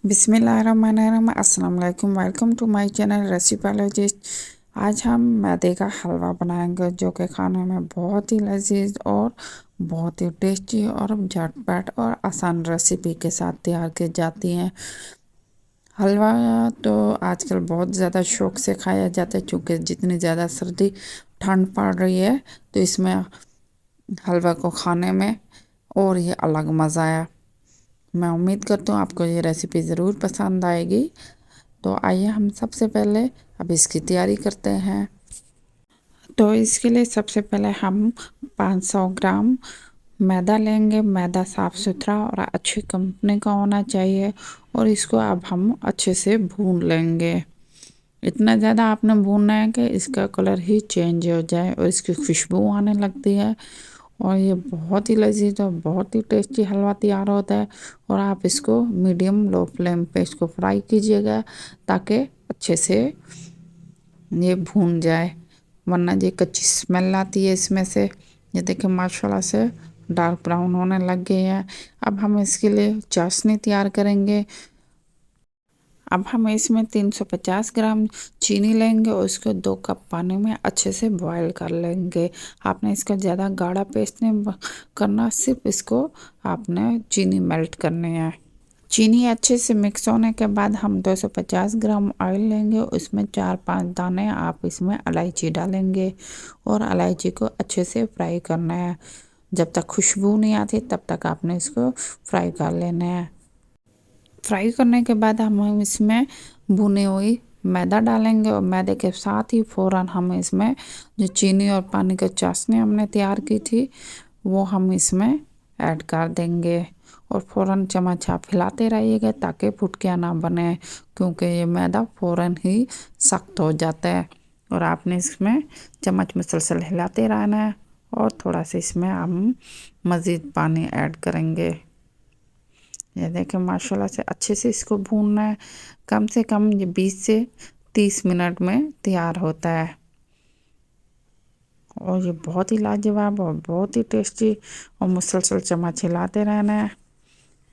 बिस्मिल्लाहिर्रहमानिर्रहीम। अस्सलाम वालेकुम। Welcome to my channel Recipologist. आज हम मैदे का हलवा बनाएंगे जो कि खाने में बहुत ही लजीज और बहुत ही टेस्टी और झटपट और आसान रेसिपी के साथ तैयार की जाती हैं। हलवा तो आजकल बहुत ज़्यादा शौक से खाया जाता है क्योंकि जितनी ज़्यादा सर्दी ठंड पड़ रही है तो इसमें हलवा को खाने में और ये अलग मज़ा आया। मैं उम्मीद करती हूँ आपको ये रेसिपी ज़रूर पसंद आएगी। तो आइए हम सबसे पहले अब इसकी तैयारी करते हैं। तो इसके लिए सबसे पहले हम 500 ग्राम मैदा लेंगे। मैदा साफ़ सुथरा और अच्छी कंपनी का होना चाहिए और इसको अब हम अच्छे से भून लेंगे। इतना ज़्यादा आपने भूनना है कि इसका कलर ही चेंज हो जाए और इसकी खुशबू आने लगती है और ये बहुत ही लजीज और बहुत ही टेस्टी हलवा तैयार होता है। और आप इसको मीडियम लो फ्लेम पे इसको फ्राई कीजिएगा ताकि अच्छे से ये भून जाए, वरना ये कच्ची स्मेल आती है इसमें से। ये देखिए माशाल्लाह से डार्क ब्राउन होने लग गए हैं। अब हम इसके लिए चाशनी तैयार करेंगे। अब हम इसमें 350 ग्राम चीनी लेंगे और इसको 2 कप पानी में अच्छे से बॉईल कर लेंगे। आपने इसका ज़्यादा गाढ़ा पेस्ट नहीं करना, सिर्फ इसको आपने चीनी मेल्ट करनी है। चीनी अच्छे से मिक्स होने के बाद हम 250 ग्राम ऑयल लेंगे, उसमें 4-5 दाने आप इसमें इलायची डालेंगे और इलायची को अच्छे से फ्राई करना है। जब तक खुशबू नहीं आती तब तक आपने इसको फ्राई कर लेना है। फ्राई करने के बाद हम इसमें भुनी हुई मैदा डालेंगे और मैदे के साथ ही फ़ौरन हम इसमें जो चीनी और पानी की चाशनी हमने तैयार की थी वो हम इसमें ऐड कर देंगे और फ़ौरन चम्मच आप हिलाते रहिएगा ताकि फुटकियाँ ना बने, क्योंकि ये मैदा फ़ौरन ही सख्त हो जाता है। और आपने इसमें चम्मच मुसलसल हिलाते रहना है और थोड़ा सा इसमें हम मज़ीद पानी ऐड करेंगे। ये देखें माशाल्लाह से अच्छे से इसको भूनना है। कम से कम ये 20 से 30 मिनट में तैयार होता है और ये बहुत ही लाजवाब और बहुत ही टेस्टी और मुसलसल चम्मच हिलाते रहना है।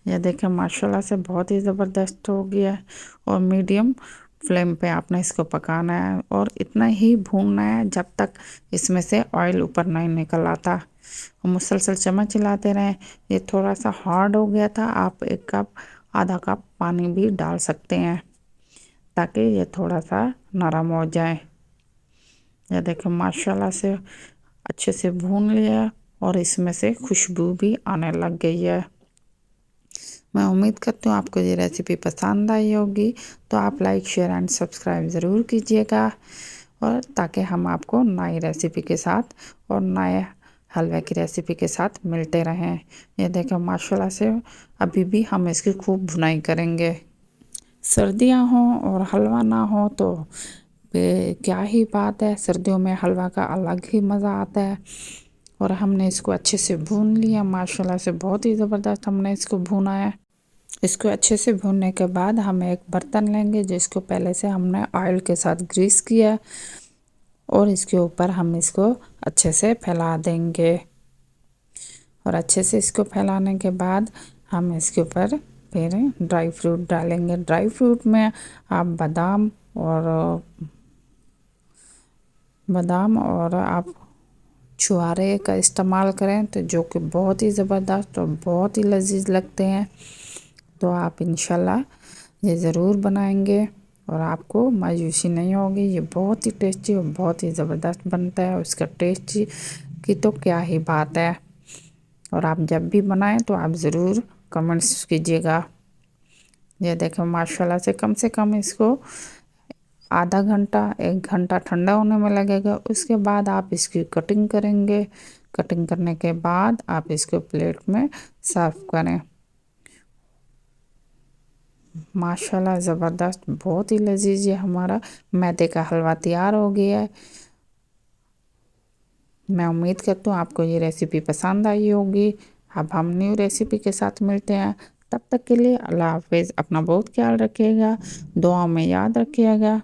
यह देखें माशाल्लाह से बहुत ही ज़बरदस्त हो गया है और मीडियम फ्लेम पे आपने इसको पकाना है और इतना ही भूनना है जब तक इसमें से ऑयल ऊपर नहीं निकल आता। मुसलसल चम्मच हिलाते रहें। ये थोड़ा सा हार्ड हो गया था, आप 1 कप आधा कप पानी भी डाल सकते हैं ताकि ये थोड़ा सा नरम हो जाए। यह देखें माशाल्लाह से अच्छे से भून लिया और इसमें से खुशबू भी आने लग गई है। मैं उम्मीद करती हूँ आपको ये रेसिपी पसंद आई होगी, तो आप लाइक शेयर एंड सब्सक्राइब ज़रूर कीजिएगा और ताकि हम आपको नई रेसिपी के साथ और नए हलवे की रेसिपी के साथ मिलते रहें। ये देखें माशाल्लाह से अभी भी हम इसकी खूब भुनाई करेंगे। सर्दियाँ हों और हलवा ना हो तो क्या ही बात है, सर्दियों में हलवा का अलग ही मज़ा आता है। और हमने इसको अच्छे से भून लिया माशाल्लाह से, बहुत ही ज़बरदस्त हमने इसको भूना है। इसको अच्छे से भूनने के बाद हम एक बर्तन लेंगे जिसको पहले से हमने ऑयल के साथ ग्रीस किया और इसके ऊपर हम इसको अच्छे से फैला देंगे। और अच्छे से इसको फैलाने के बाद हम इसके ऊपर फिर ड्राई फ्रूट डालेंगे। ड्राई फ्रूट में आप बादाम और आप छुहारे का इस्तेमाल करें तो जो कि बहुत ही ज़बरदस्त और बहुत ही लजीज लगते हैं। तो आप इंशाल्लाह ये ज़रूर बनाएंगे और आपको मायूसी नहीं होगी। ये बहुत ही टेस्टी और बहुत ही ज़बरदस्त बनता है, उसका टेस्ट की तो क्या ही बात है। और आप जब भी बनाएं तो आप ज़रूर कमेंट्स कीजिएगा। ये देखें माशाल्लाह से कम इसको आधा घंटा 1 घंटा ठंडा होने में लगेगा। उसके बाद आप इसकी कटिंग करेंगे। कटिंग करने के बाद आप इसको प्लेट में सर्व करें। माशाल्लाह ज़बरदस्त बहुत ही लजीज ये हमारा मैदे का हलवा तैयार हो गया है। मैं उम्मीद करती हूँ आपको ये रेसिपी पसंद आई होगी। अब हम न्यू रेसिपी के साथ मिलते हैं, तब तक के लिए अल्लाह हाफिज़। अपना बहुत ख्याल रखिएगा, दुआ में याद रखिएगा।